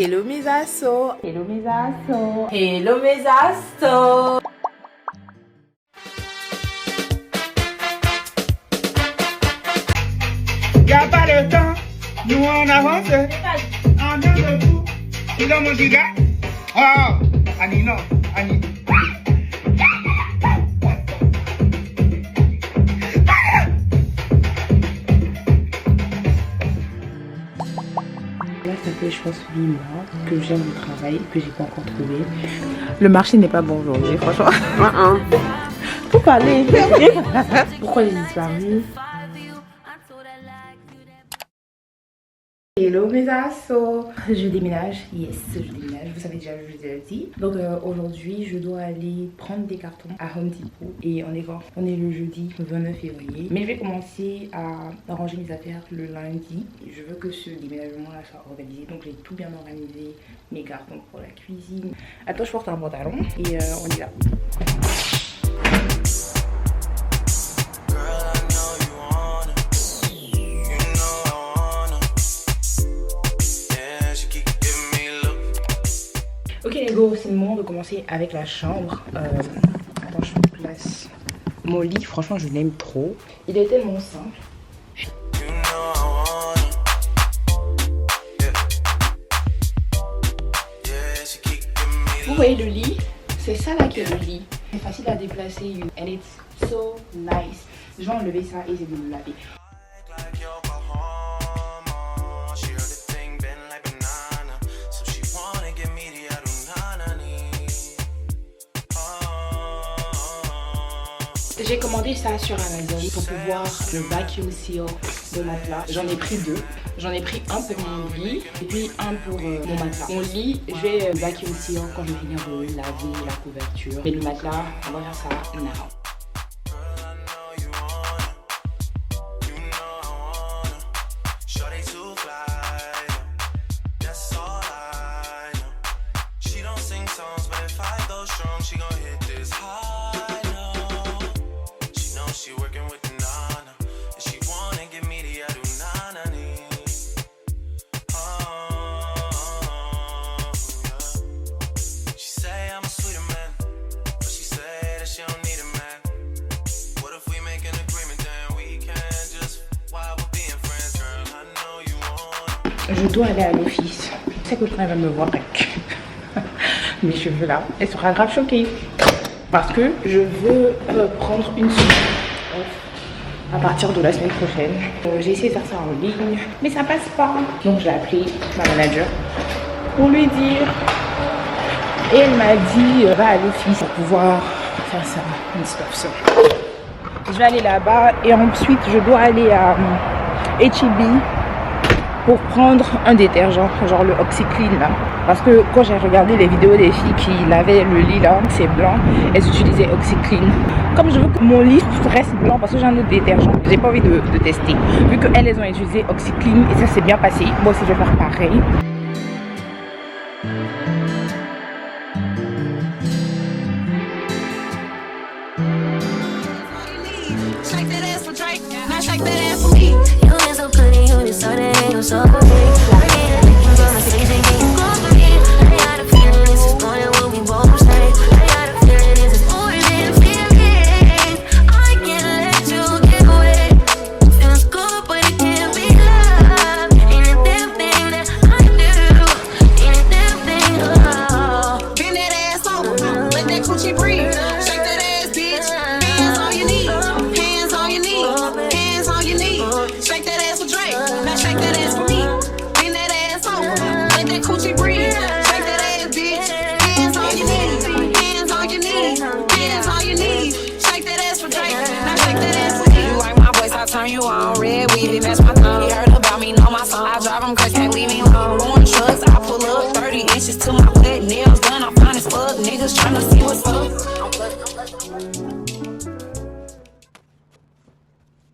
Hello mes assos. Hello mes assos. Hello mes assos. Y'a pas de temps, nous on avance. En temps de tout, il a mon giga. Oh, Annie non, Annie. Là, ça fait, je pense, 8 mois que je viens du travail, que j'ai pas encore trouvé. Le marché n'est pas bon aujourd'hui, franchement. Faut parler. Pourquoi j'ai disparu? Hello mes assos. Je déménage, yes, je déménage, vous savez déjà, je vous ai déjà dit. Donc aujourd'hui, je dois aller prendre des cartons à Home Depot. Et on est quand? On est le jeudi 29 février. Mais je vais commencer à ranger mes affaires le lundi. Je veux que ce déménagement-là soit organisé. Donc j'ai tout bien organisé, mes cartons pour la cuisine. Attends, je porte un pantalon et on y va. Ok les go, c'est le moment de commencer avec la chambre. Attends, je place mon lit, franchement je l'aime trop. Il est tellement simple. Vous voyez le lit? C'est ça là qui est le lit. C'est facile à déplacer. And it's so nice. Je vais enlever ça et essayer de le laver. J'ai commandé ça sur Amazon pour pouvoir le vacuum seal de matelas. J'en ai pris deux. J'en ai pris un pour mon lit et puis un pour mon matelas. Mon lit, je vais vacuum seal quand je vais finir de laver la couverture. Et le matelas, on va faire ça now. Je dois aller à l'office. Je sais que quand elle va me voir avec mes cheveux là, elle sera grave choquée. Parce que je veux prendre une semaine off à partir de la semaine prochaine. J'ai essayé de faire ça en ligne, mais ça passe pas. Donc j'ai appelé ma manager pour lui dire. Et elle m'a dit, va à l'office pour pouvoir faire ça, une stuff ça. Je vais aller là-bas et ensuite je dois aller à H-E-B pour prendre un détergent, genre le OxiClean là. Parce que quand j'ai regardé les vidéos des filles qui lavaient le lit là, c'est blanc, elles utilisaient OxiClean. Comme je veux que mon lit reste blanc parce que j'ai un autre détergent, j'ai pas envie de tester. Vu qu'elles ont utilisé OxiClean et ça s'est bien passé, moi aussi je vais faire pareil.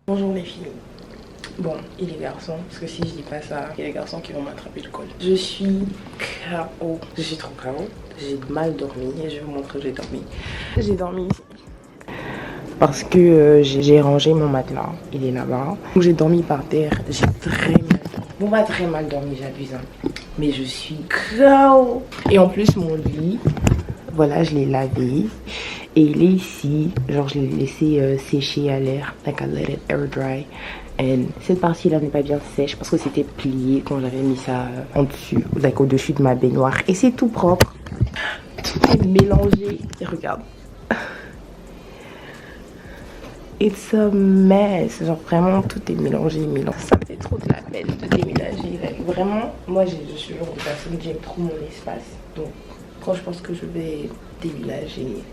Bonjour les filles. Bon, et les garçons, parce que si je dis pas ça, il y a les garçons qui vont m'attraper le col. Je suis KO. Je suis trop KO. J'ai mal dormi et je vais vous montrer où j'ai dormi. J'ai dormi ici. Parce que j'ai rangé mon matelas. Il est là-bas. J'ai dormi par terre. J'ai très mal dormi. Bon, pas très mal dormi, j'abuse. Mais je suis KO. Et en plus, mon lit, voilà, je l'ai lavé. Et il est ici. Genre, je l'ai laissé sécher à l'air. Like I let it air dry. Et cette partie-là n'est pas bien sèche parce que c'était plié quand j'avais mis ça en dessus, like au-dessus de ma baignoire. Et c'est tout propre. Tout est mélangé. Et regarde. It's a mess. Genre vraiment tout est mélangé. Ça me fait trop de la peine de déménager. Like, vraiment, moi je suis le genre de personne qui aime trop mon espace. Donc quand je pense que je vais déménager,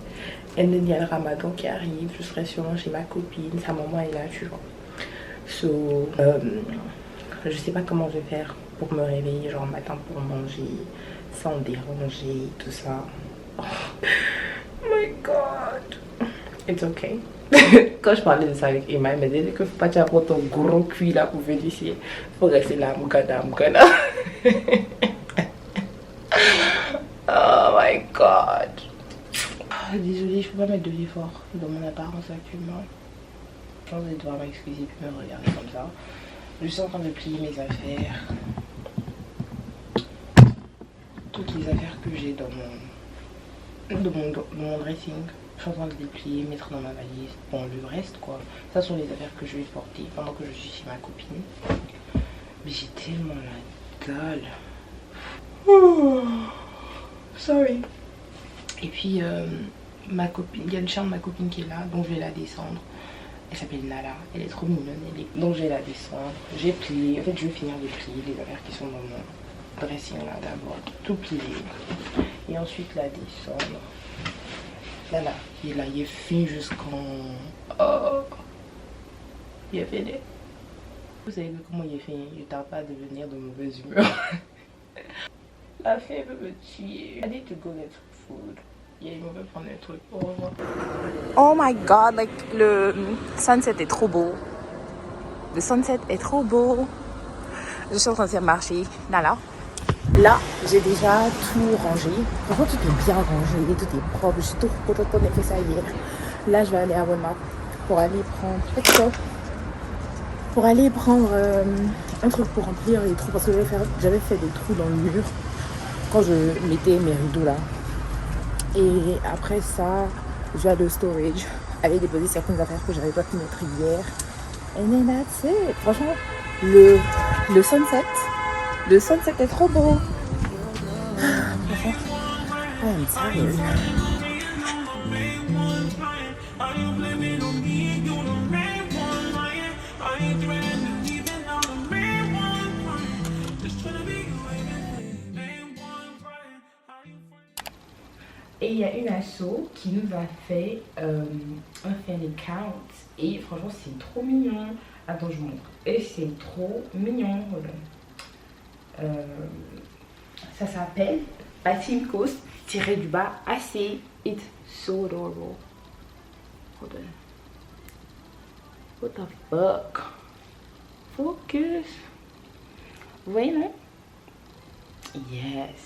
et il y a le ramadan qui arrive, je serai sûrement chez ma copine, sa maman est là, tu vois. So, je sais pas comment je vais faire pour me réveiller genre le matin pour manger sans déranger, tout ça. Oh my god. It's okay. Quand je parlais de ça avec Emma, elle m'a dit que faut pas t'avoir ton gros cul là pour venir ici. Faut rester là, mukana. Oh my god. Désolée, je peux pas mettre de l'effort dans mon apparence actuellement. Je pense que je vais devoir m'excuser puis me regarder comme ça. Je suis en train de plier mes affaires. Toutes les affaires que j'ai dans mon dressing. Je suis en train de les plier, mettre dans ma valise. Bon, le reste quoi. Ça sont les affaires que je vais porter pendant que je suis chez ma copine. Mais j'ai tellement la dalle. Oh, sorry. Et puis ma copine, il y a le chien de ma copine qui est là, donc je vais la descendre. Elle s'appelle Nala, elle est trop mignonne, donc je vais la descendre. J'ai plié, en fait je vais finir de plier les affaires qui sont dans mon dressing là d'abord, tout plier. Et ensuite la descendre. Nala, il est là, il est fini jusqu'en... Oh, il est fini. Vous savez comment il est fini, il ne tarde pas à devenir de mauvaise humeur. La fille veut me tuer. I need to go get food. Yeah, il veut prendre un truc. Au revoir. Oh my god, like le sunset est trop beau. Le sunset est trop beau. Je suis en train de faire marcher. Nala. Là, j'ai déjà tout rangé. Franchement, tout est bien rangé, tout est propre. Je suis trop contente qu'on ait fait ça hier. Là, je vais aller à Walmart pour aller prendre un truc pour remplir les trous parce que j'avais fait des trous dans le mur quand je mettais mes rideaux là. Et après ça, je vais aller au storage, aller déposer certaines affaires que j'avais pas pu mettre hier. And then that's it. Franchement, le sunset est trop beau. I'm tired. Et il y a une asso qui nous a fait un fan account. Et franchement, c'est trop mignon. Attends, je vous montre. Et c'est trop mignon. Ça s'appelle Batim Coast _AC. It's so adorable. Hold on. What the fuck? Focus. Vous voyez, non? Yes.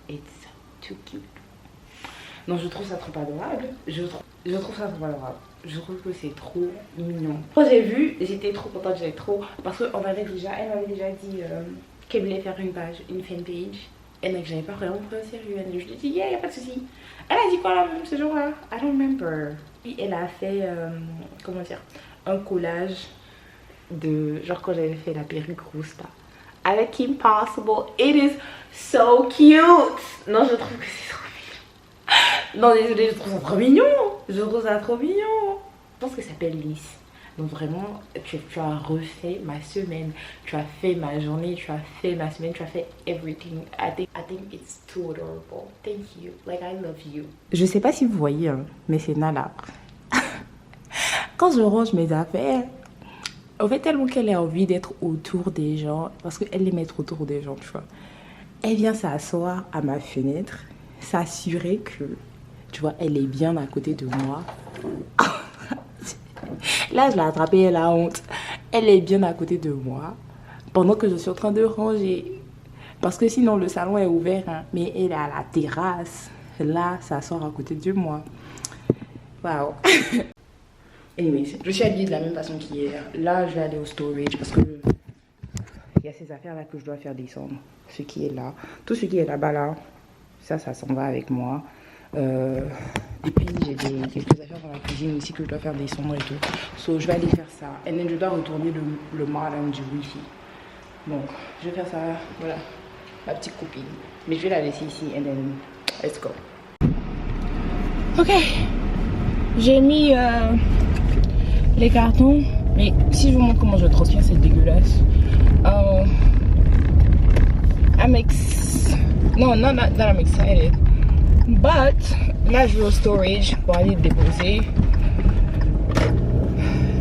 It's too cute. Non, je trouve ça trop adorable. Je trouve ça trop adorable. Je trouve que c'est trop mignon. Quand j'ai vu, j'étais trop contente, j'avais trop... Parce qu'elle m'avait déjà dit qu'elle voulait faire une fanpage. Et donc j'avais pas vraiment pris au sérieux. Je lui ai dit, yeah, y a pas de souci. Elle a dit quoi là, ce jour-là? I don't remember. Puis elle a fait, comment dire, un collage de... Genre quand j'avais fait la perruque rousse là. Avec Kim Possible. It is so cute. Non, je trouve que c'est trop... Non, désolé, je trouve ça trop mignon. Je pense que ça s'appelle Lys. Donc vraiment, tu as refait ma semaine. Tu as fait ma journée. Tu as fait ma semaine. Tu as fait everything. I think it's too adorable. Thank you. Like, I love you. Je sais pas si vous voyez, hein, mais c'est Nala. Quand je range mes affaires, en fait, tellement qu'elle a envie d'être autour des gens. Parce qu'elle aime être autour des gens, tu vois. Elle vient s'asseoir à ma fenêtre. S'assurer que, tu vois, elle est bien à côté de moi. Là, je l'ai attrapée, elle a honte. Elle est bien à côté de moi pendant que je suis en train de ranger. Parce que sinon, le salon est ouvert, hein, mais elle est à la terrasse. Là, ça sort à côté de moi. Waouh. Anyways, je suis habillée de la même façon qu'hier. Là, je vais aller au storage parce que Il y a ces affaires-là que je dois faire descendre. Ce qui est là. Tout ce qui est là-bas, là, ça s'en va avec moi. Et puis, j'ai quelques affaires dans la cuisine aussi que je dois faire descendre et tout. So, je vais aller faire ça. Et puis, je dois retourner le modem du Wi-Fi. Donc, je vais faire ça. Voilà, ma petite copine. Mais je vais la laisser ici. And then, let's go. Ok. J'ai mis les cartons. Mais si je vous montre comment je transpire, c'est dégueulasse. I'm excited. But là, je vais au storage pour aller déposer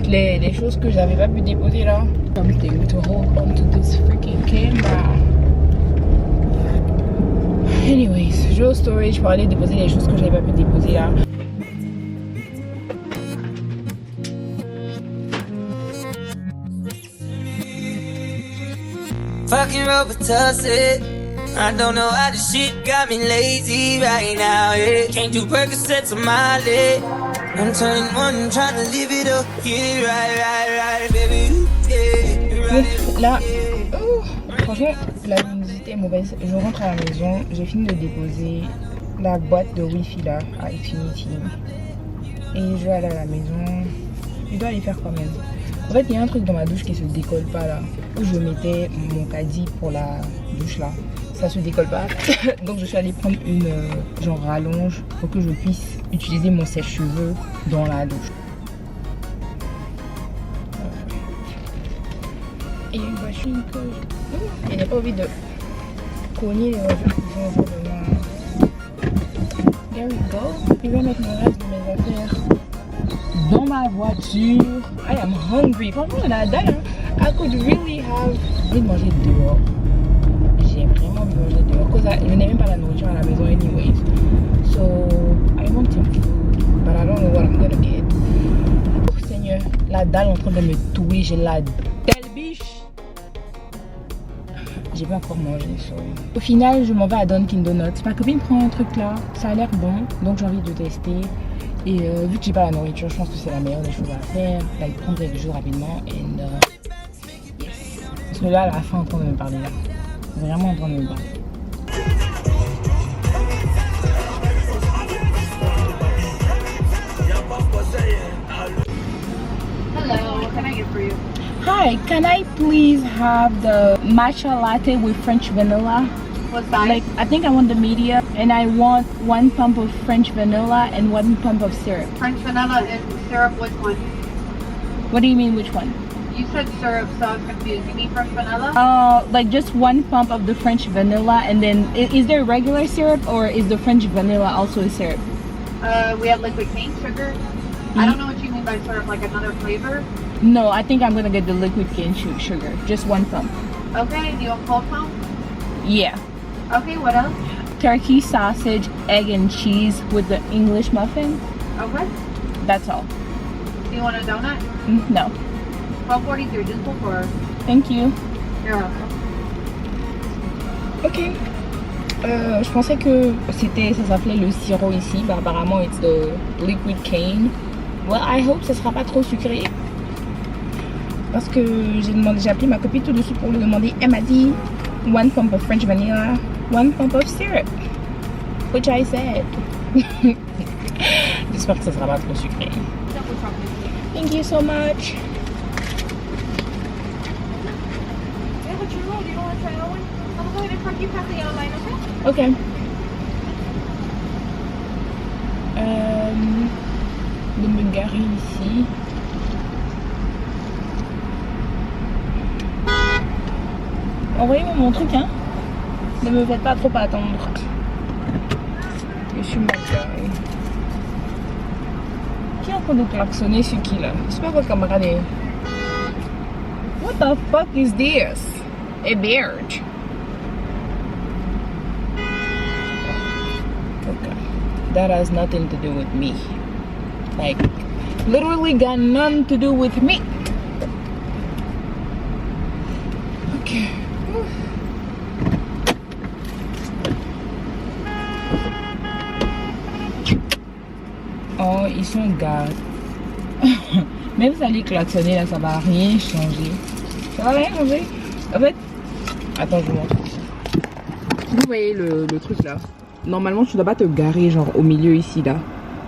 les choses que j'avais pas pu déposer là. Something to hold on to this freaking camera. Anyways, je vais au storage pour aller déposer les choses que j'avais pas pu déposer là. Fucking Robitussin. I don't know how this shit got me lazy right now, yeah. Can't do Percocets on my leg. I'm turning one, trying to live it up. Get it right, baby. Yeah, Là, franchement, la luminosité est mauvaise. Je rentre à la maison, j'ai fini de déposer la boîte de Wi-Fi là à Infinity. Et je vais aller à la maison. Je dois aller faire quand même. En fait, il y a un truc dans ma douche qui se décolle pas là. Où je mettais mon caddie pour la douche là. Ça se décolle pas. Donc je suis allée prendre une genre rallonge pour que je puisse utiliser mon sèche-cheveux dans la douche. Et une machine que je n'ai pas envie de cogner les voitures qui sont autour de moi. There we go. Je vais mettre le reste de mes affaires dans ma voiture. I am hungry. Franchement, on a dalle. I could really have envie de manger dehors. J'ai vraiment envie de manger dehors. Cause je n'ai même pas la nourriture à la maison anyways. So I want some food, but I don't know what I'm gonna get. Oh Seigneur, la dalle est en train de me tuer. J'ai la dalle biche. J'ai pas encore mangé. So. Au final, je m'en vais à Dunkin Donuts. Ma copine prend un truc là. Ça a l'air bon, donc j'ai envie de tester. Et vu que j'ai pas la nourriture, je pense que c'est la meilleure des choses à faire. D'aller prendre quelque chose rapidement. And, yes. Parce que là, la fin est en train de me parler là. Vraiment en train de me parler. Hello, what can I get for you? Hi, can I please have the matcha latte with French vanilla? What's that? Like, I think I want the medium, and I want 1 pump of French vanilla and 1 pump of syrup. French vanilla and syrup, which one? What do you mean, which one? You said syrup, so I'm confused. You mean French vanilla? Like just 1 pump of the French vanilla, and then is there regular syrup or is the French vanilla also a syrup? We have liquid cane sugar. I don't know what you mean by syrup, like another flavor. No, I think I'm gonna get the liquid cane sugar, just 1 pump. Okay, do you want cold foam? Yeah. Okay, what else? Turkey, sausage, egg, and cheese with the English muffin. Okay. That's all. Do you want a donut? No. 12.43, just before. Thank you. You're welcome. Ok. Je pensais que ça s'appelait le sirop ici. Bah, apparemment, it's the liquid cane. Well, I hope ça sera pas trop sucré. Parce que j'ai appelé ma copine tout de suite pour lui demander. Elle m'a dit 1 pump of French vanilla, 1 pump of syrup. Which I said. J'espère que ça sera pas trop sucré. Thank you so much. Yeah, but you're right. You don't want to try that one? I'm going to go ahead and park you past the yellow line, okay? Ok. De me garer ici. Envoyez-moi mon truc, hein. Ne me faites pas trop attendre. Je suis mal garée. Qui est en train de klaxonner, c'est qui là? C'est pas votre camarade. What the fuck is this? A bird. Okay. That has nothing to do with me. Like, literally got nothing to do with me. Okay. Oh, ils sont gars. Même ça les klaxonner là, ça va rien changer. Ça va rien changer. En fait, Attends, je vous montre. Vous voyez le truc là? Normalement, tu dois pas te garer genre au milieu ici là.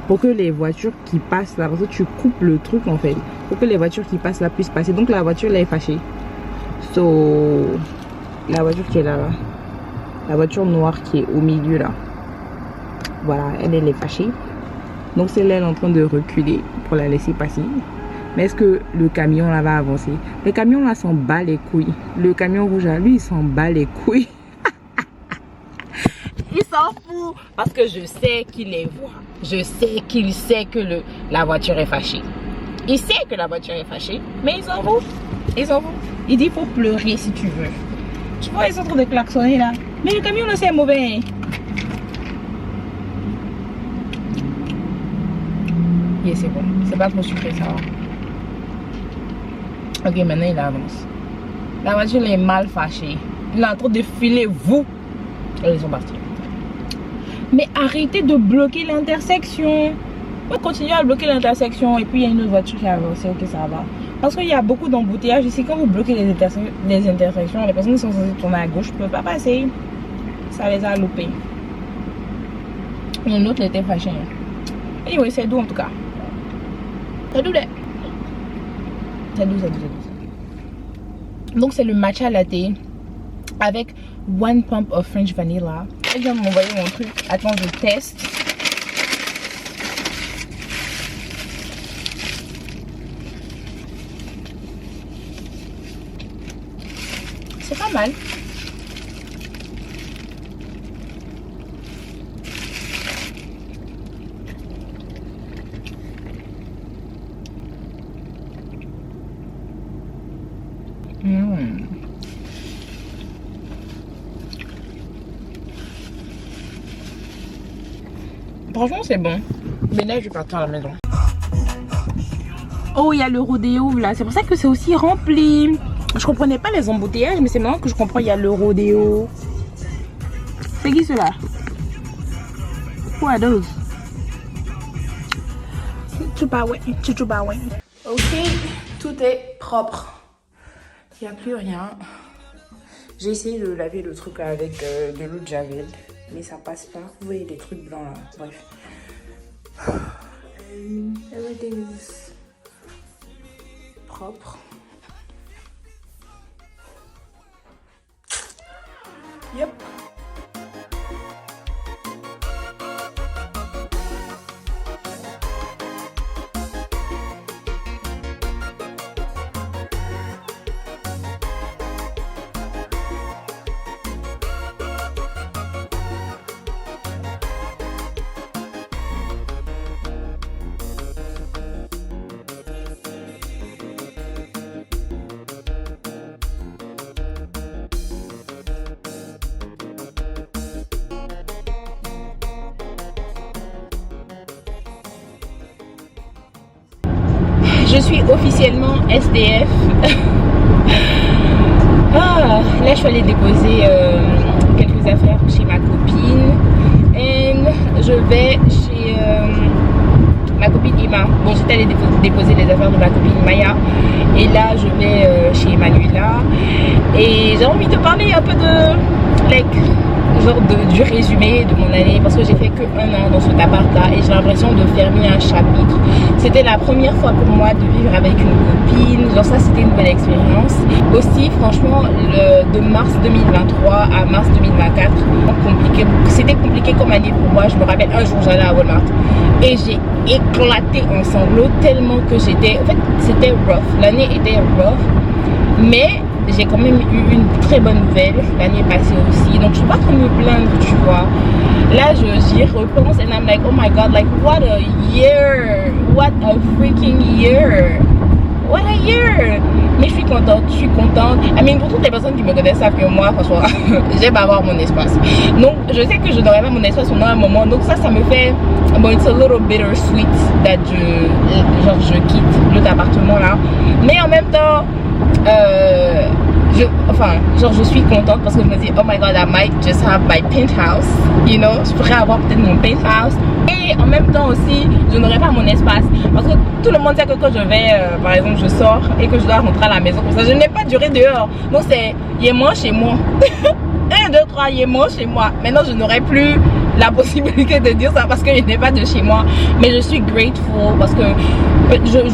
Pour que les voitures qui passent là, parce que tu coupes le truc en fait. Pour que les voitures qui passent là puissent passer. Donc la voiture là est fâchée. So, la voiture qui est là, la voiture noire qui est au milieu là. Voilà, elle est fâchée. Donc c'est là elle est en train de reculer pour la laisser passer. Mais est-ce que le camion là va avancer? Le camion là s'en bat les couilles. Le camion rouge là, lui il s'en bat les couilles. Il s'en fout parce que je sais qu'il les voit. Je sais qu'il sait que la voiture est fâchée. Il sait que la voiture est fâchée, mais il s'en fout. Il s'en fout. Il dit faut pleurer si tu veux. Tu vois, ils sont en train de klaxonner là. Mais le camion là c'est mauvais. Yeah, c'est bon. C'est pas trop sucré ça. Ok, maintenant il avance. La voiture est mal fâchée. Il est en train de filer vous. Ils sont partis. Mais arrêtez de bloquer l'intersection. On continue à bloquer l'intersection et puis il y a une autre voiture qui a avancé. Ok, ça va. Parce qu'il y a beaucoup d'embouteillages ici. Quand vous bloquez les intersections, les personnes qui sont censées tourner à gauche ne peuvent pas passer. Ça les a loupés. Et l'autre était fâché. Anyway, c'est doux en tout cas. C'est doux, c'est doux. Donc c'est le matcha latte avec 1 pump of French vanilla. Elle vient de m'envoyer mon truc. Attends, je teste. C'est pas mal. Franchement, c'est bon. Mais là, je vais partir à la maison. Oh, il y a le rodéo là. C'est pour ça que c'est aussi rempli. Je comprenais pas les embouteillages, mais c'est maintenant que je comprends. Il y a le rodéo. C'est qui cela? Who are those? Chuchubawe. Ok, tout est propre. Il n'y a plus rien. J'ai essayé de laver le truc là avec de l'eau de javel, mais ça passe pas. Vous voyez les trucs blancs là. Bref. Everything is propre. Yep. Je suis officiellement SDF. Là, je suis allée déposer quelques affaires chez ma copine. Et je vais chez ma copine Emma. Bon, j'étais allée déposer les affaires de ma copine Maya. Et là, je vais chez Manuela. Et j'ai envie de parler un peu de du résumé de mon année, parce que j'ai fait que 1 an dans cet appart là et j'ai l'impression de fermer un chapitre. C'était la première fois pour moi de vivre avec une copine, genre ça c'était une bonne expérience. Aussi franchement de mars 2023 à mars 2024 c'était compliqué comme année pour moi. Je me rappelle un jour j'allais à Walmart et j'ai éclaté en sanglots tellement que j'étais, en fait c'était rough, l'année était rough, mais j'ai quand même eu une très bonne nouvelle l'année passée aussi, donc je ne peux pas trop me plaindre, tu vois. Là j'y repense and I'm like, oh my god, like what a year, what a freaking year, what a year. Mais je suis contente. I mean, pour toutes les personnes qui me connaissent savent que moi franchement j'aime pas avoir mon espace, donc je sais que je n'aurai pas mon espace pendant un moment, donc ça me fait, bon, it's a little bittersweet that je quitte l'autre appartement là, mais en même temps je suis contente parce que je me dis, oh my god, I might just have my penthouse, you know, je pourrais avoir peut-être mon penthouse. Et en même temps aussi, je n'aurai pas mon espace parce que tout le monde sait que quand je vais, par exemple, je sors et que je dois rentrer à la maison comme ça, je n'ai pas duré dehors. Donc c'est, il est moins chez moi. 1, 2, 3, il est moins chez moi. Maintenant, je n'aurai plus la possibilité de dire ça parce que je n'ai pas de chez moi. Mais je suis grateful parce que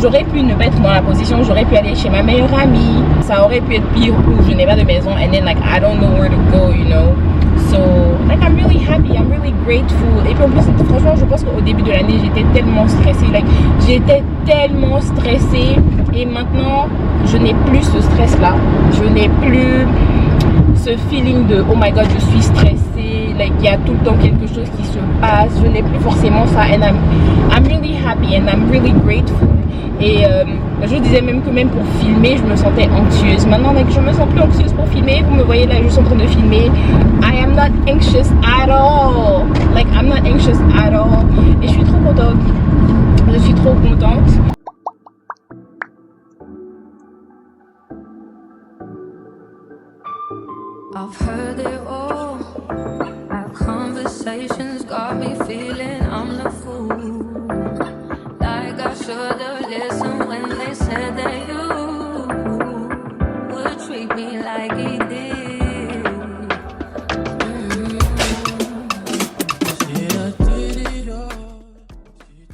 j'aurais pu ne pas être dans la position, j'aurais pu aller chez ma meilleure amie. Ça aurait pu être pire où je n'ai pas de maison and then like I don't know where to go, you know. So like I'm really happy, I'm really grateful. Et puis en plus, franchement, je pense qu'au début de l'année, j'étais tellement stressée. Like j'étais tellement stressée et maintenant, je n'ai plus ce stress-là. Je n'ai plus ce feeling de oh my god, je suis stressée, like il y a tout le temps quelque chose qui se passe, je n'ai plus forcément ça and I'm really happy and I'm really grateful. Et je disais même que même pour filmer je me sentais anxieuse. Maintenant like, je me sens plus anxieuse pour filmer. Vous me voyez là, je suis en train de filmer. I am not anxious at all. Like I'm not anxious at all. Et je suis trop contente. Je suis trop contente. I've heard it all. Our conversations got me feeling I'm the fool. Like I should have listened when they said that you would treat me like he did. Yeah, I did it all.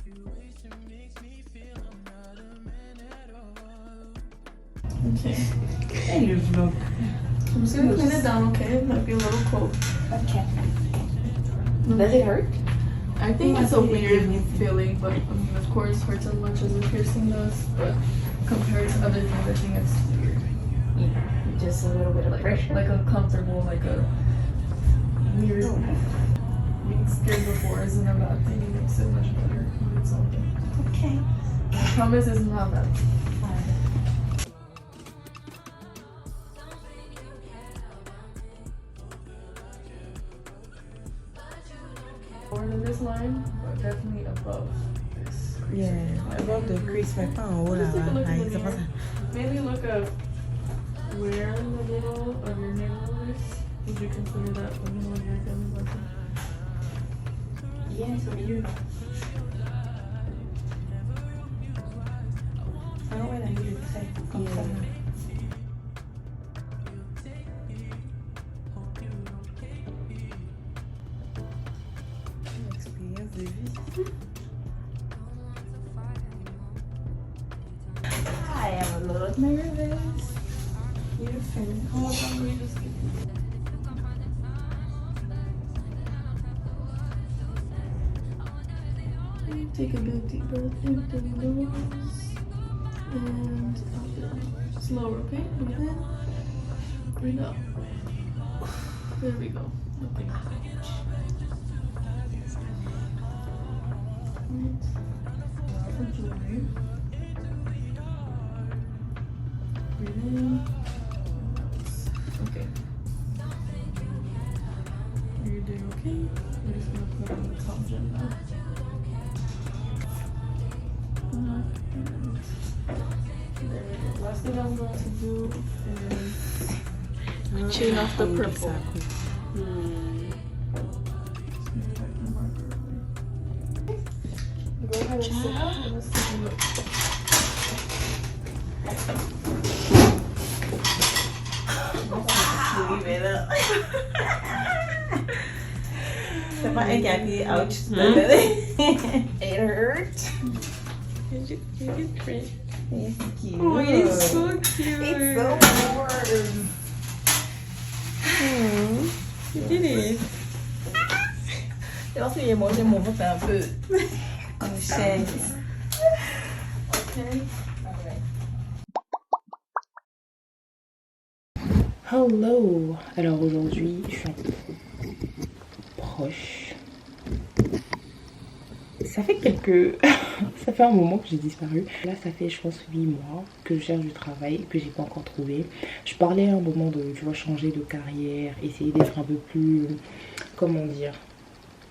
Situation makes me feel I'm not a man at all. Okay. Hey, le vlog. I'm just gonna clean it down, okay? It might be a little cold. Okay. Does it hurt? I think it's a weird feeling, but I mean, of course, hurts as much as a piercing does. But compared to other things, I think it's weird. Yeah, just a little bit of pressure. Like uncomfortable, like a weird. Being scared before isn't a bad thing. It makes it much better. It's something. Okay. I promise it's not bad. More than this line, but definitely above this crease. Yeah, above the crease, mais pas en haut là. Just take a look in the C'est pas ça. mirror. Maybe look at where in the middle of your navel is. Would you consider that the middle of your gum button? Yes, au milieu. Ah ouais, là, il est très comme ça. Expérience de vie. I am a little nervous. You're fine. How about we just get take a big deep breath in through the nose and out there. Slower, okay? Breathe in. Breathe out. There we go. Okay. Right. Enjoy. Breathe in. Okay. You're doing okay. We're just gonna put on the top gem now. There we go. Last thing I'm going to do is chain off the purple. Go ahead and sit up and let's take a look. C'est pas un qui a crié ouch. It hurt. It's cute. Oh, it's so cute. It's so warm. You did it. Et lorsque j'ai mangé mon ventre un peu. Oh, shit. Okay. Hello. Alors aujourd'hui, je suis un peu proche. Ça fait ça fait un moment que j'ai disparu. Là, ça fait, je pense, 8 mois que je cherche du travail que j'ai pas encore trouvé. Je parlais à un moment de, tu vois, changer de carrière, essayer d'être un peu plus, comment dire,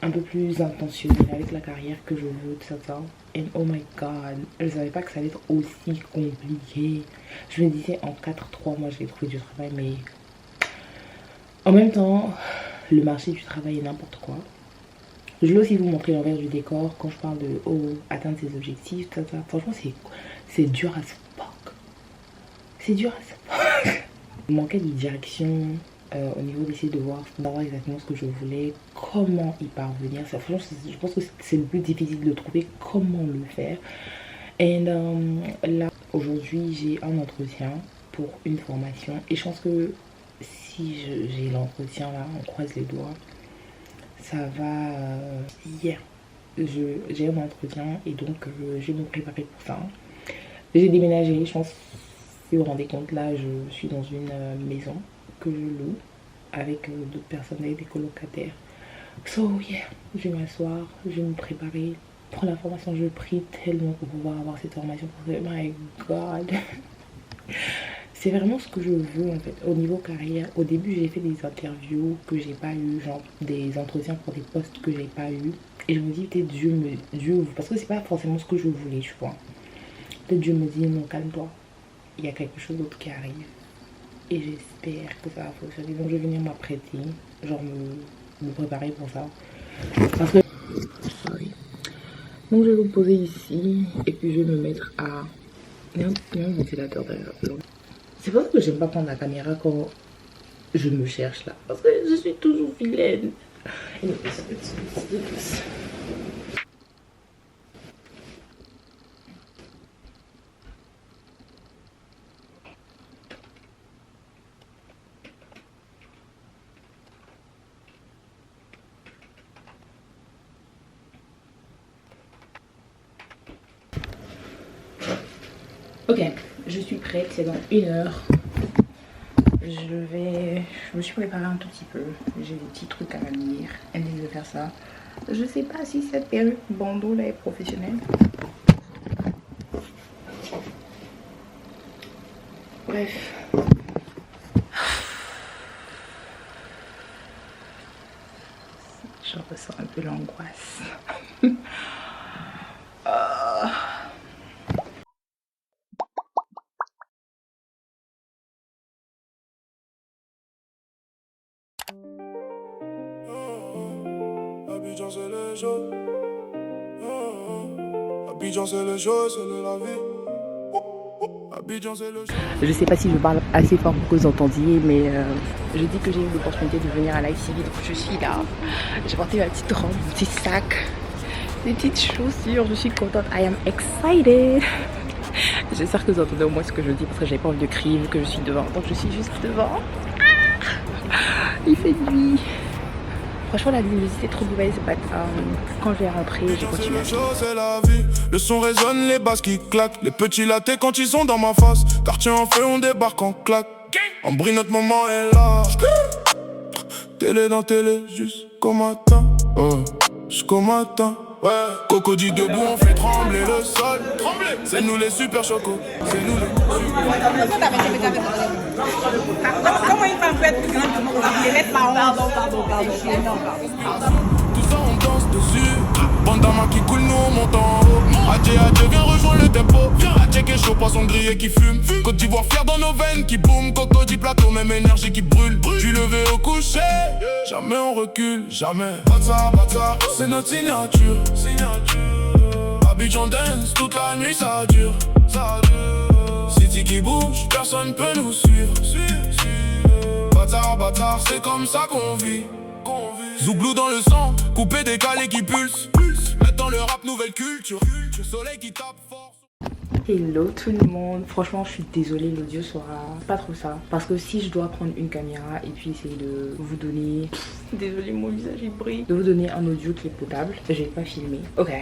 un peu plus intentionnelle avec la carrière que je veux, tout ça. And oh my god, je savais pas que ça allait être aussi compliqué. Je me disais en 4-3 mois je vais trouver du travail, mais en même temps, le marché du travail est n'importe quoi. Je vais aussi vous montrer l'envers du décor quand je parle de atteindre ses objectifs, tout ça. Franchement, c'est dur à ce fuck. C'est dur à ce fuck. Il manquait de direction. Au niveau d'essayer de voir exactement ce que je voulais, comment y parvenir. Ça, franchement, je pense que c'est le plus difficile de trouver comment le faire. Et là, aujourd'hui, j'ai un entretien pour une formation. Et je pense que si j'ai l'entretien là, on croise les doigts, ça va... hier, j'ai un entretien et donc je vais me préparer pour ça. J'ai déménagé, je pense, si vous vous rendez compte, là, je suis dans une maison que je loue avec d'autres personnes, avec des colocataires. So yeah, je vais m'asseoir, je vais me préparer pour la formation. Je prie tellement pour pouvoir avoir cette formation. My god. C'est vraiment ce que je veux en fait au niveau carrière. Au début j'ai fait des interviews que j'ai pas eu, genre des entretiens pour des postes que j'ai pas eu. Et je me dis peut-être Dieu, parce que c'est pas forcément ce que je voulais, tu vois. Peut-être Dieu me dit non, calme-toi, il y a quelque chose d'autre qui arrive. Et j'espère que ça va fonctionner. Donc je vais venir m'apprêter, genre me préparer pour ça. Parce que... Sorry. Donc je vais vous poser ici et puis je vais me mettre à... Il y a un ventilateur derrière. C'est pour ça que j'aime pas prendre la caméra quand je me cherche là. Parce que je suis toujours vilaine. Ok, je suis prête, c'est dans 1 heure. Je me suis préparée un tout petit peu. J'ai des petits trucs à venir. Elle dit de faire ça. Je sais pas si cette perruque bandeau là est professionnelle. Bref. Je ressens un peu l'angoisse. Abidjan c'est le jeu. Abidjan c'est le jeu, c'est la vie. Abidjan c'est le jeu. Je sais pas si je parle assez fort pour que vous entendiez, mais je dis que j'ai eu l'opportunité de venir à l'ICV, donc je suis là. J'ai porté ma petite robe, mon petit sac, des petites chaussures, je suis contente. I am excited. J'espère que vous entendez au moins ce que je dis parce que j'ai pas envie de crier vu que je suis devant. Donc je suis juste devant. Il fait nuit. Franchement la luminosité est trop mauvaise, but quand je vais rentrer, j'ai continué. C'est la vie, le son résonne, les basses qui claquent. Les petits latés quand ils sont dans ma face. Quartier en feu, on débarque en claque. En brille, notre moment est là. Télé dans télé, jusqu'au matin. Jusqu'au matin. Ouais. Coco dit debout, on fait trembler le sol. C'est nous les super chocos. C'est nous les... Comment une femme peut être plus grande que moi? Je vais mettre ma honte. Pardon. Tout ça on danse dessus. Bandama qui coule, nous on monte en haut. Adje, viens rejoindre le tempo. Adje qui est chaud, poisson grillé qui fume. Côte d'Ivoire fier dans nos veines qui boum. Coco dit plateau, même énergie qui brûle. Tu levé au coucher, jamais on recule, jamais. Bata, c'est notre signature. Abidjan dance, toute la nuit ça dure. City qui bouge, personne peut nous suivre. Bâtard, c'est comme ça qu'on vit. Zouglou dans le sang, coupé, décalé qui pulse. Mettre dans le rap nouvelle culture. Le soleil qui tape fort. Hello tout le monde, franchement je suis désolée, l'audio sera pas trop ça. Parce que si je dois prendre une caméra et puis essayer de vous donner... Désolée mon visage il brille. De vous donner un audio qui est potable, je vais pas filmer. Ok,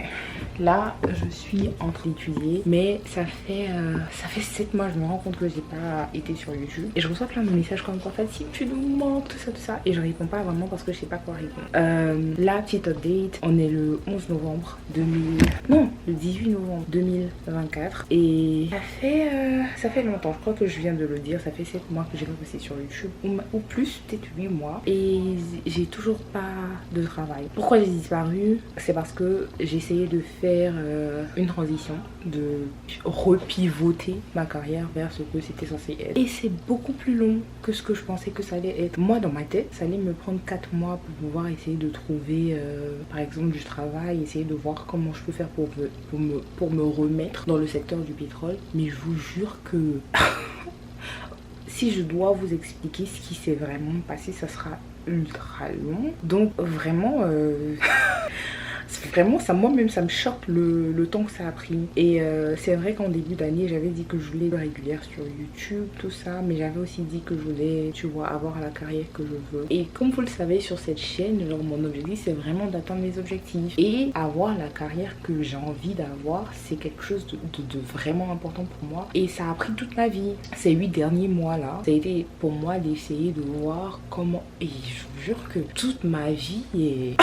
là je suis en train d'étudier, mais ça fait 7 mois, je me rends compte que j'ai pas été sur YouTube. Et je reçois plein de messages comme quoi Fatih, tu nous manques, tout ça. Et je réponds pas vraiment parce que je sais pas quoi répondre. Là, petite update, on est le 11 novembre 2000... Non, le 18 novembre 2024. Et ça fait longtemps, je crois que je viens de le dire, ça fait 7 mois que j'ai pas passé sur YouTube, ou plus, peut-être 8 mois. Et j'ai toujours pas de travail. Pourquoi j'ai disparu? C'est parce que j'ai essayé de faire une transition, de repivoter ma carrière vers ce que c'était censé être. Et c'est beaucoup plus long que ce que je pensais que ça allait être. Moi, dans ma tête, ça allait me prendre 4 mois pour pouvoir essayer de trouver, par exemple, du travail, essayer de voir comment je peux faire pour me remettre dans le secteur du pétrole. Mais je vous jure que si je dois vous expliquer ce qui s'est vraiment passé, ça sera ultra long. Donc vraiment vraiment ça, moi-même ça me choque le temps que ça a pris. Et c'est vrai qu'en début d'année j'avais dit que je voulais être régulière sur YouTube, tout ça, mais j'avais aussi dit que je voulais, tu vois, avoir la carrière que je veux. Et comme vous le savez, sur cette chaîne, genre mon objectif c'est vraiment d'atteindre mes objectifs, et avoir la carrière que j'ai envie d'avoir, c'est quelque chose de vraiment important pour moi. Et ça a pris toute ma vie, ces 8 derniers mois là, ça a été pour moi d'essayer de voir comment, et je vous jure que toute ma vie est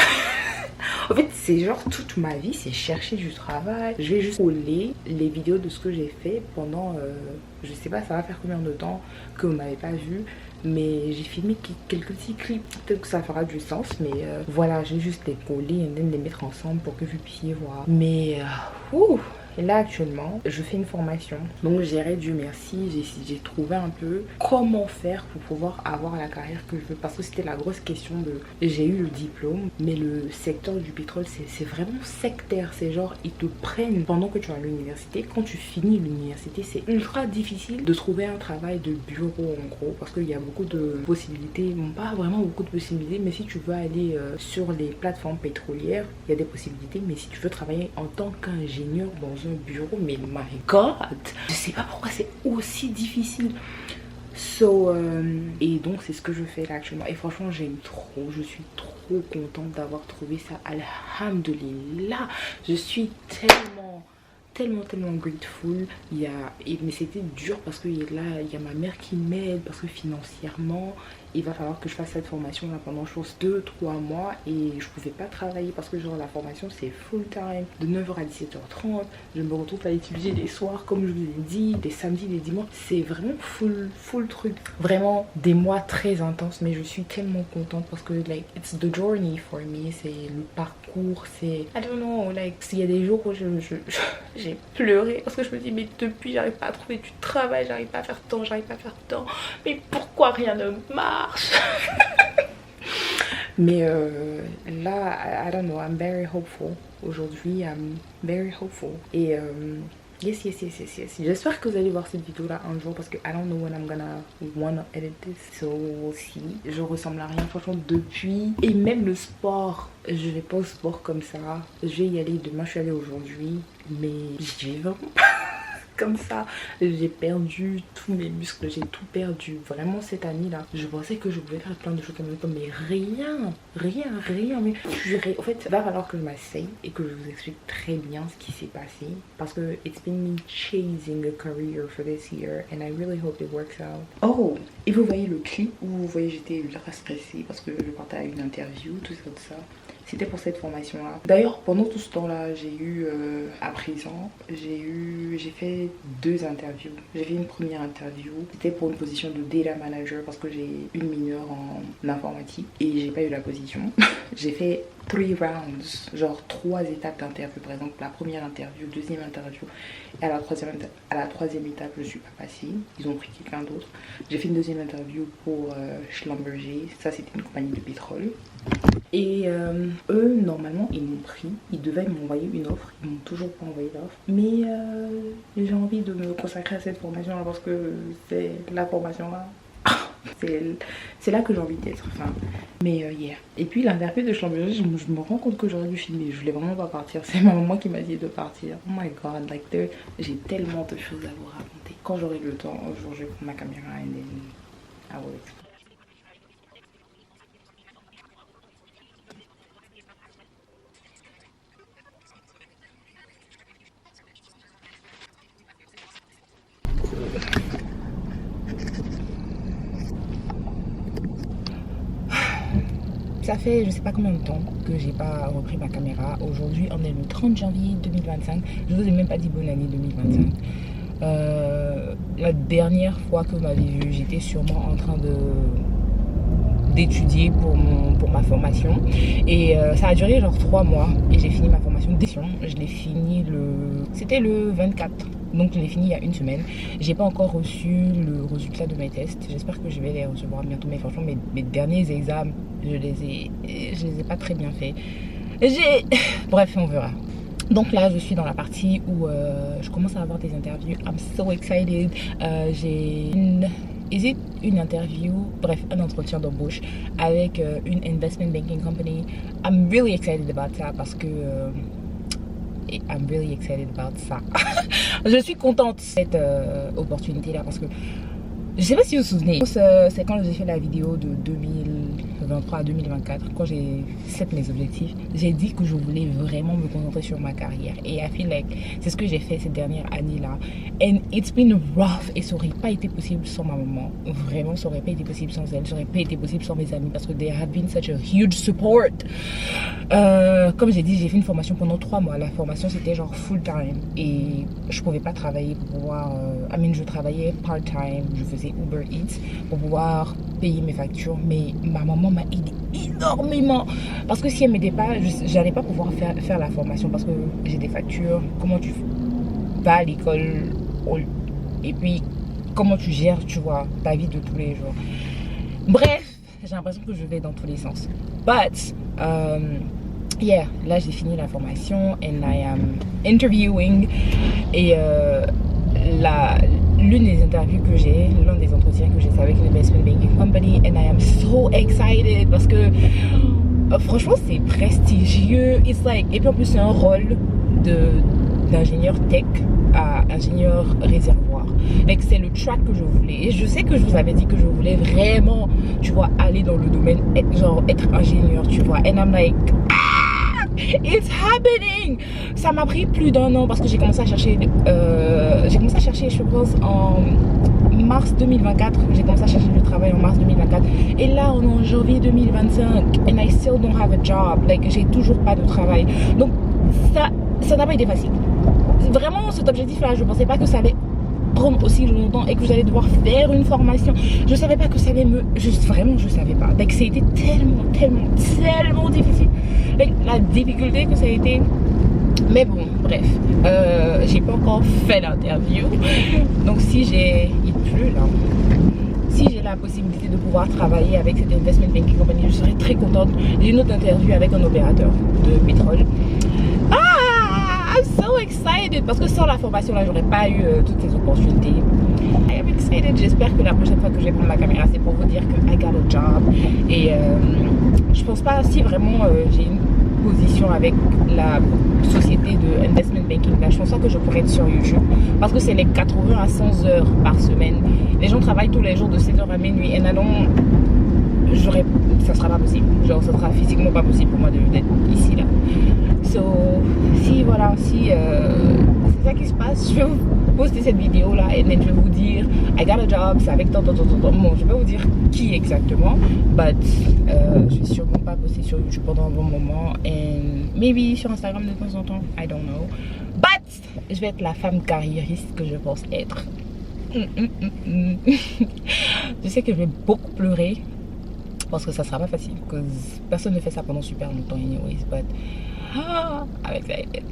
en fait, c'est genre toute ma vie, c'est chercher du travail. Je vais juste coller les vidéos de ce que j'ai fait pendant, je sais pas, ça va faire combien de temps que vous m'avez pas vu. Mais j'ai filmé quelques petits clips, peut-être que ça fera du sens. Mais voilà, j'ai juste les coller et les mettre ensemble pour que vous puissiez voir. Mais et là actuellement je fais une formation, donc j'irai, Dieu merci, j'ai trouvé un peu comment faire pour pouvoir avoir la carrière que je veux, parce que c'était la grosse question de, j'ai eu le diplôme mais le secteur du pétrole c'est vraiment sectaire, c'est genre ils te prennent pendant que tu es à l'université. Quand tu finis l'université, c'est ultra difficile de trouver un travail de bureau en gros, parce qu'il y a beaucoup de possibilités, bon, pas vraiment beaucoup de possibilités, mais si tu veux aller sur les plateformes pétrolières, il y a des possibilités. Mais si tu veux travailler en tant qu'ingénieur dans un bureau, mais my god, je sais pas pourquoi c'est aussi difficile. Et donc c'est ce que je fais là actuellement, et franchement j'aime trop, je suis trop contente d'avoir trouvé ça. Alhamdulillah, je suis tellement grateful. Mais c'était dur parce que là il y a ma mère qui m'aide, parce que financièrement il va falloir que je fasse cette formation là pendant je pense 2-3 mois, et je pouvais pas travailler parce que genre la formation c'est full time de 9h à 17h30. Je me retrouve à étudier les soirs comme je vous ai dit, des samedis, des dimanches. C'est vraiment full truc, vraiment des mois très intenses. Mais je suis tellement contente parce que like it's the journey for me, c'est le parcours, c'est I don't know, like s'il y a des jours où j'ai pleuré parce que je me dis mais depuis j'arrive pas à trouver du travail, j'arrive pas à faire tant, mais pourquoi rien ne marche? Mais là, I don't know, I'm very hopeful. Aujourd'hui, I'm very hopeful. Et yes. J'espère que vous allez voir cette vidéo là un jour, parce que I don't know when I'm wanna edit this. So we'll see. Je ressemble à rien franchement depuis. Et même le sport, je vais pas au sport comme ça. Je vais y aller demain, je suis allée aujourd'hui, mais j'y vais vraiment pas comme ça. J'ai perdu tous mes muscles, j'ai tout perdu vraiment cette année là. Je pensais que je pouvais faire plein de choses comme ça, mais rien. Mais en fait, il va falloir que je m'asseye et que je vous explique très bien ce qui s'est passé, parce que it's been me chasing a career for this year and I really hope it works out. Oh, et vous voyez le clip où vous voyez j'étais ultra stressée parce que je partais à une interview, tout ça. C'était pour cette formation là. D'ailleurs pendant tout ce temps là j'ai eu à présent j'ai fait 2 interviews. J'ai fait une première interview, c'était pour une position de data manager parce que j'ai une mineure en informatique et j'ai pas eu la position. J'ai fait 3 rounds, genre 3 étapes d'interview. Par exemple la première interview, deuxième interview, et à la troisième étape je suis pas passée, ils ont pris quelqu'un d'autre. J'ai fait une deuxième interview pour Schlumberger, ça c'était une compagnie de pétrole. Et eux normalement ils m'ont pris, ils devaient m'envoyer une offre, ils m'ont toujours pas envoyé d'offre. Mais j'ai envie de me consacrer à cette formation là parce que c'est la formation là. C'est là que j'ai envie d'être, enfin. Mais yeah. Et puis l'interview de Schlumberger, je me rends compte que j'aurais dû filmer. Je voulais vraiment pas partir. C'est ma maman qui m'a dit de partir. Oh my god, like j'ai tellement de choses à vous raconter. Quand j'aurai le temps, un jour je vais prendre ma caméra et I will explain. ça fait je sais pas combien de temps que j'ai pas repris ma caméra. Aujourd'hui on est le 30 janvier 2025. Je vous ai même pas dit bonne année 2025. La dernière fois que vous m'avez vu, j'étais sûrement en train d'étudier pour ma formation et ça a duré genre 3 mois et j'ai fini ma formation d'édition. Je l'ai fini c'était le 24, donc je l'ai fini il y a une semaine. J'ai pas encore reçu le résultat de mes tests, j'espère que je vais les recevoir bientôt, mais franchement mes derniers examens je les ai pas très bien fait. Bref, on verra. Donc là je suis dans la partie où je commence à avoir des interviews. I'm so excited. J'ai une interview, bref, un entretien d'embauche avec une investment banking company. I'm really excited about ça parce que I'm really excited about ça. Je suis contente de cette opportunité là parce que je sais pas si vous vous souvenez, c'est quand j'ai fait la vidéo de 2023 à 2024, quand j'ai set mes objectifs, j'ai dit que je voulais vraiment me concentrer sur ma carrière. Et I feel like c'est ce que j'ai fait cette dernière année là. And it's been rough et ça aurait pas été possible sans ma maman. Vraiment, ça aurait pas été possible sans elle. Ça aurait pas été possible sans mes amis parce que they have been such a huge support. Comme j'ai dit, j'ai fait une formation pendant 3 mois. La formation c'était genre full time et je pouvais pas travailler pour pouvoir. Je travaillais part time, je faisais Uber Eats pour pouvoir payer mes factures, mais ma maman m'a aidé énormément parce que si elle m'aidait pas, j'allais pas pouvoir faire la formation parce que j'ai des factures. Comment tu vas à l'école et puis comment tu gères, tu vois, ta vie de tous les jours. Bref, j'ai l'impression que je vais dans tous les sens. But yeah, là j'ai fini la formation and I am interviewing et l'une des interviews que j'ai, l'un des entretiens que j'ai, c'est avec l'investment banking company and I am so excited parce que franchement c'est prestigieux. It's like, et puis en plus c'est un rôle d'ingénieur tech à ingénieur réservoir. Like, c'est le track que je voulais et je sais que je vous avais dit que je voulais vraiment, tu vois, aller dans le domaine, être ingénieur, tu vois, and I'm like it's happening. Ça m'a pris plus d'1 an parce que j'ai commencé à chercher je pense en mars 2024. J'ai commencé à chercher du travail en mars 2024 et là on est en janvier 2025 and I still don't have a job. Like, j'ai toujours pas de travail, donc ça n'a pas été facile. Vraiment, cet objectif là, je pensais pas que ça allait prendre aussi longtemps et que j'allais devoir faire une formation. Je savais pas que ça allait vraiment je savais pas. Donc ça a été tellement difficile. Like, la difficulté que ça a été. Mais bon, bref, j'ai pas encore fait l'interview. Donc si il pleut là. Si j'ai la possibilité de pouvoir travailler avec cette investment banking company, je serais très contente. J'ai une autre interview avec un opérateur de pétrole. I'm so excited parce que sans la formation là j'aurais pas eu toutes ces opportunités. I am excited. J'espère que la prochaine fois que je vais prendre ma caméra c'est pour vous dire que I got a job. Et je pense pas si vraiment j'ai une position avec la société de investment banking là, je pense pas que je pourrais être sur YouTube parce que c'est les 80 à 100 heures par semaine. Les gens travaillent tous les jours de 7h à minuit et non, ça sera pas possible. Genre ça sera physiquement pas possible pour moi d'être ici là. So, si c'est ça qui se passe, je vais vous poster cette vidéo là et je vais vous dire I got a job, c'est avec tant. Bon, je vais pas vous dire qui exactement, but je vais sûrement pas poster sur YouTube pendant un bon moment and maybe sur Instagram de temps en temps, I don't know, but je vais être la femme carriériste que je pense être. Je sais que je vais beaucoup pleurer parce que ça sera pas facile parce que personne ne fait ça pendant super longtemps anyways, but I'm excited.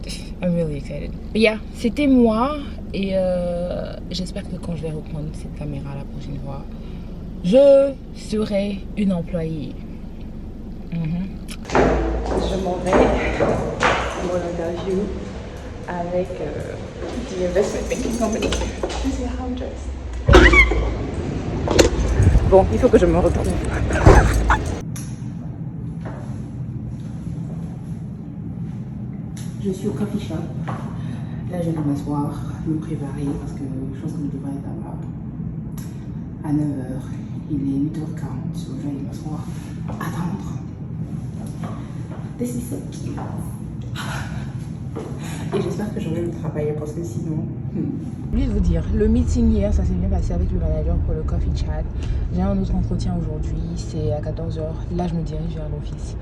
I'm really excited. But yeah, c'était moi et j'espère que quand je vais reprendre cette caméra la prochaine fois, je serai une employée. Je m'en vais pour mon interview avec the investment banking company. This is how I'm dressed. Bon, il faut que je me retrouve. Je suis au coffee shop. Là, je vais m'asseoir, me préparer parce que je pense que je devrais être là-bas à 9h. Il est 8h40, so je vais m'asseoir, attendre. This is so cute. Et j'espère que j'aurai le travail parce que sinon... J'ai oublié de vous dire, le meeting hier, ça s'est bien passé avec le manager pour le coffee chat. J'ai un autre entretien aujourd'hui, c'est à 14h. Là, je me dirige vers l'office.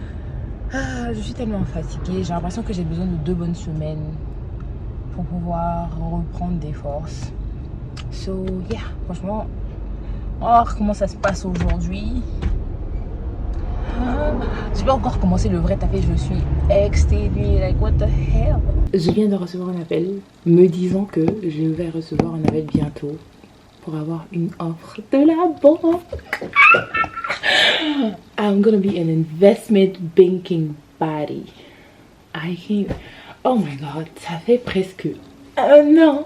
Ah, je suis tellement fatiguée. J'ai l'impression que j'ai besoin de 2 bonnes semaines pour pouvoir reprendre des forces. So, yeah, franchement, on va voir comment ça se passe aujourd'hui. J'ai pas encore commencé le vrai tapé, je suis exténuée, like what the hell. Je viens de recevoir un appel me disant que je vais recevoir un appel bientôt pour avoir une offre de la banque. I'm gonna be an investment banking body. I can't... Oh my god, ça fait presque 1 an.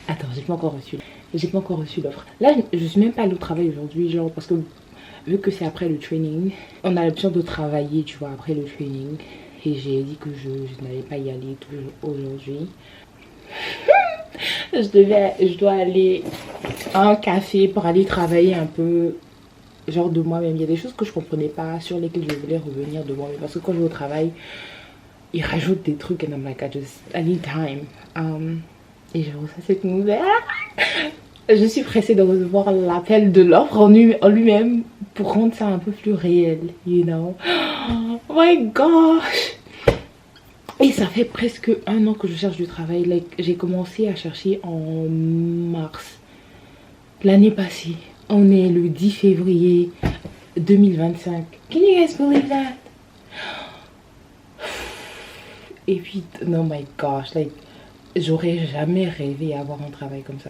Attends, j'ai pas encore reçu l'offre. Là, je suis même pas allée au travail aujourd'hui, genre parce que vu que c'est après le training, on a l'option de travailler, tu vois, après le training. Et j'ai dit que je n'allais pas y aller aujourd'hui. Je dois aller à un café pour aller travailler un peu, genre de moi-même. Il y a des choses que je comprenais pas, sur lesquelles je voulais revenir de moi-même. Parce que quand je vais au travail, ils rajoutent des trucs and I'm like, I need time. Et je reçois cette nouvelle. Je suis pressée de recevoir l'appel de l'offre en lui-même pour rendre ça un peu plus réel, you know. Oh my gosh. Et ça fait presque 1 an que je cherche du travail. Like, j'ai commencé à chercher en mars l'année passée. On est le 10 février 2025. Can you guys believe that? Et puis, oh my gosh, like, j'aurais jamais rêvé avoir un travail comme ça.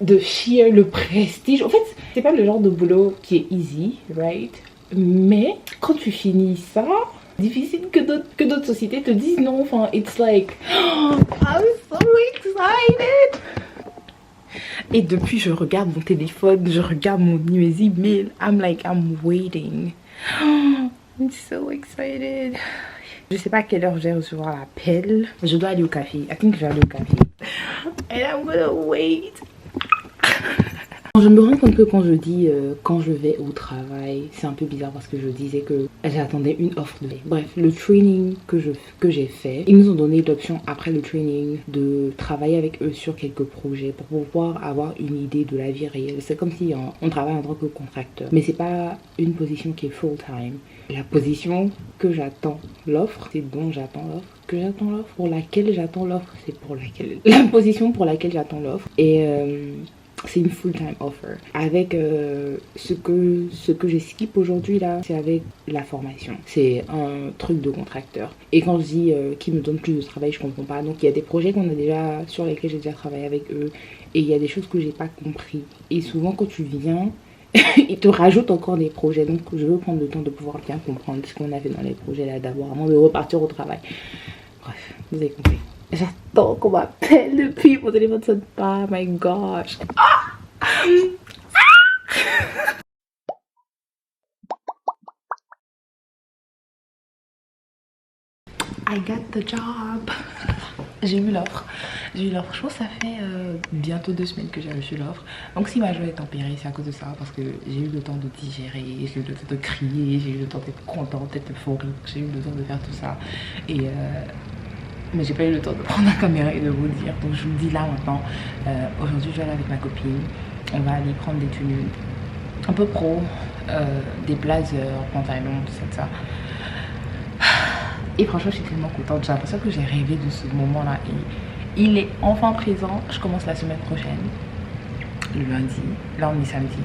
De chier le prestige. En fait, c'est pas le genre de boulot qui est easy, right? Mais quand tu finis ça, difficile que d'autres sociétés te disent non. Enfin, it's like, oh, I'm so excited. Et depuis, je regarde mon téléphone, je regarde mes emails. I'm waiting. Oh, I'm so excited. Je sais pas à quelle heure je vais recevoir l'appel. Je dois aller au café. I think je vais aller au café. And I'm gonna wait. Je me rends compte que quand je dis quand je vais au travail, c'est un peu bizarre parce que je disais que j'attendais une offre de... Bref, le training que j'ai fait, ils nous ont donné l'option après le training de travailler avec eux sur quelques projets pour pouvoir avoir une idée de la vie réelle. C'est comme si on travaille en tant que contracteur, mais c'est pas une position qui est full time. La position que j'attends l'offre, c'est dont j'attends l'offre, pour laquelle j'attends l'offre, c'est pour laquelle... La position pour laquelle j'attends l'offre. Et c'est une full-time offer. Avec ce que j'ai skip aujourd'hui là, c'est avec la formation. C'est un truc de contracteur. Et quand je dis qu'ils me donnent plus de travail, je comprends pas. Donc il y a des projets sur lesquels j'ai déjà travaillé avec eux. Et il y a des choses que j'ai pas compris. Et souvent quand tu viens... ils te rajoutent encore des projets, donc je veux prendre le temps de pouvoir bien comprendre ce qu'on a fait dans les projets là d'abord avant de repartir au travail. Bref, vous avez compris. J'attends qu'on m'appelle depuis, mon téléphone sonne pas, my gosh. I got the job. J'ai eu l'offre. Je pense que ça fait bientôt 2 semaines que j'ai reçu l'offre. Donc si ma joie est tempérée, c'est à cause de ça. Parce que j'ai eu le temps de digérer, j'ai eu le temps de crier, j'ai eu le temps d'être contente, d'être euphorique. J'ai eu le temps de faire tout ça. Mais j'ai pas eu le temps de prendre la caméra et de vous le dire. Donc je vous le dis là maintenant. Aujourd'hui je vais aller avec ma copine. On va aller prendre des tenues un peu pro. Des blazers, pantalons, tout ça. Et franchement je suis tellement contente. J'ai l'impression que j'ai rêvé de ce moment là. Et il est enfin présent. Je commence la semaine prochaine. Le lundi. Là on est samedi.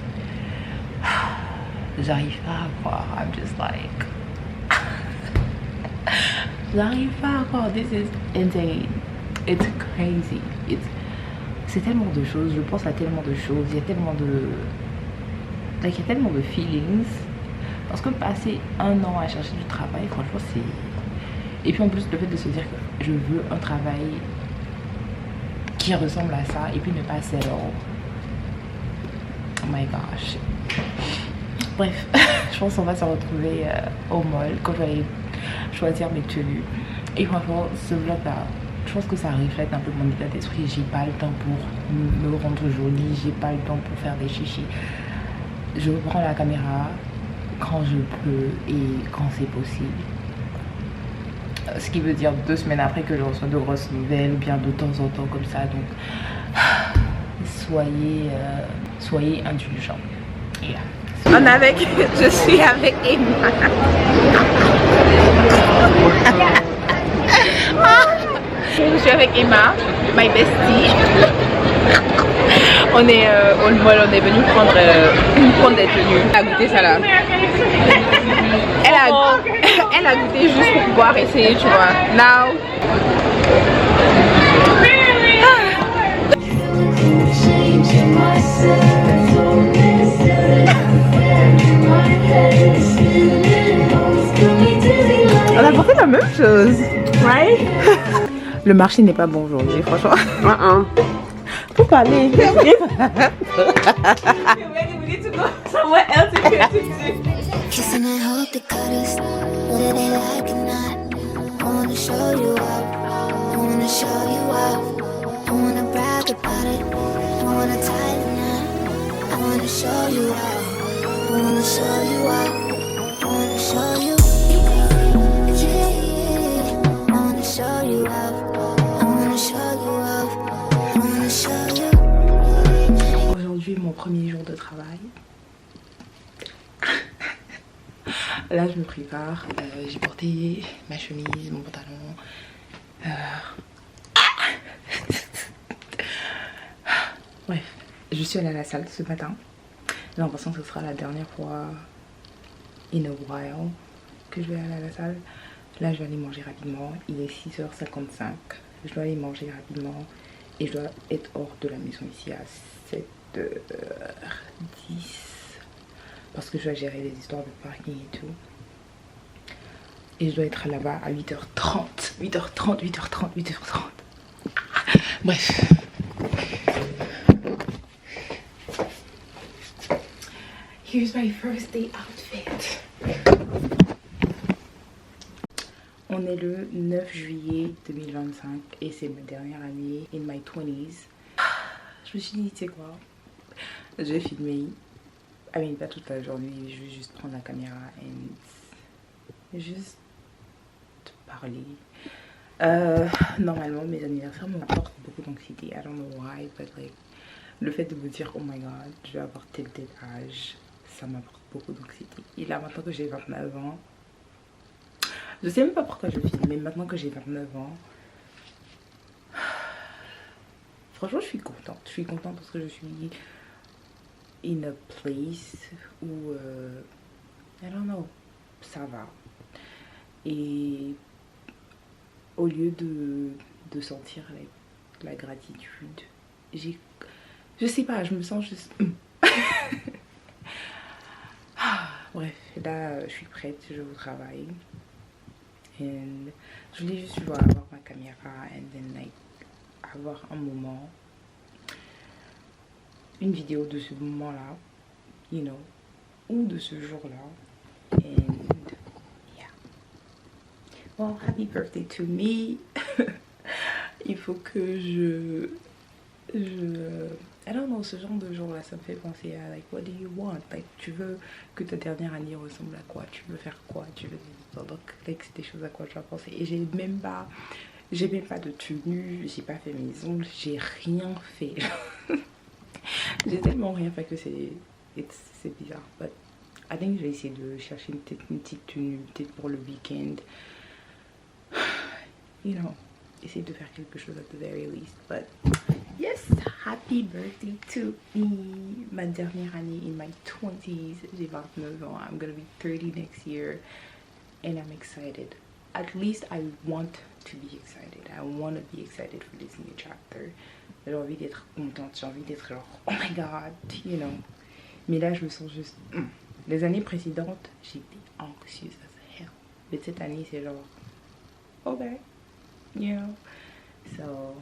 J'arrive pas à croire. I'm just like... J'arrive pas à croire. This is insane. It's crazy. C'est tellement de choses. Je pense à tellement de choses. Il y a tellement de feelings. Parce que passer 1 an à chercher du travail, franchement c'est... Et puis en plus le fait de se dire que je veux un travail qui ressemble à ça et puis ne pas settle. Oh my gosh. Bref, je pense qu'on va se retrouver au mall quand je vais aller choisir mes tenues. Et franchement ce vlog là, je pense que ça reflète un peu mon état d'esprit. J'ai pas le temps pour me rendre jolie, j'ai pas le temps pour faire des chichis. Je prends la caméra quand je peux et quand c'est possible. ce qui veut dire 2 semaines après que je reçois de grosses nouvelles, ou bien de temps en temps comme ça. Donc soyez indulgents. Yeah. Je suis avec Emma. Je suis avec Emma, my bestie. On est au mall, on est venu prendre des tenues. Elle a goûté ça là. Elle a goûté juste pour pouvoir essayer, tu vois. Now. On a porté la même chose. Ouais. Le marché n'est pas bon aujourd'hui, franchement. Pour parler. Kissing and hope they cut us, whether they like or not. I wanna show you up, I wanna show you up. I wanna brag about it, I wanna tie the knot. I wanna show you up, I wanna show you up. I wanna show you, yeah. I wanna show you up, I wanna show you up. I wanna show you. Aujourd'hui, mon premier jour de travail. Là je me prépare, j'ai porté ma chemise, mon pantalon. Bref, je suis allée à la salle ce matin. J'ai l'impression que ce sera la dernière fois in a while que je vais aller à la salle. Là je vais aller manger rapidement, il est 6h55. Je dois aller manger rapidement et je dois être hors de la maison ici à 7h10. Parce que je dois gérer les histoires de parking et tout. Et je dois être là-bas à 8h30. 8h30. Bref. Here's my first day outfit. On est le 9 juillet 2025 et c'est ma dernière année in my 20s. Je me suis dit, tu sais quoi, je vais filmer. I mean, pas toute la journée, je vais juste prendre la caméra et juste parler. Normalement, mes anniversaires m'apportent beaucoup d'anxiété. I don't know why, but like, le fait de me dire, oh my god, je vais avoir tel âge, ça m'apporte beaucoup d'anxiété. Et là, maintenant que j'ai 29 ans, je sais même pas pourquoi je filme, mais maintenant que j'ai 29 ans, franchement, je suis contente. Je suis contente parce que je suis in a place où I don't know, ça va. Et au lieu de sentir la gratitude, je sais pas, je me sens juste bref, là je suis prête, je vais au travail et je voulais juste avoir ma caméra and then like avoir un moment, une vidéo de ce moment là, you know, ou de ce jour là. And yeah, well, happy birthday to me. Il faut que je I don't know, ce genre de jour là, ça me fait penser à like, what do you want, like, tu veux que ta dernière année ressemble à quoi, tu veux faire quoi, tu veux like, c'est des choses à quoi je dois penser. Et j'ai même pas de tenue, j'ai pas fait mes ongles, j'ai rien fait. J'ai tellement rien fait que c'est bizarre. But I think je vais essayer de chercher une petite tenue, peut-être pour le week-end. You know, essayer de faire quelque chose at the very least. But yes, happy birthday to me. Ma dernière année in my 20s. J'ai 29 ans. I'm gonna be 30 next year. And I'm excited. At least I want to be excited. I want to be excited for this new chapter. J'ai envie d'être contente, j'ai envie d'être genre oh my god, you know. Mais là je me sens juste les années précédentes j'étais anxieuse as hell. Mais cette année c'est genre ok, you know. So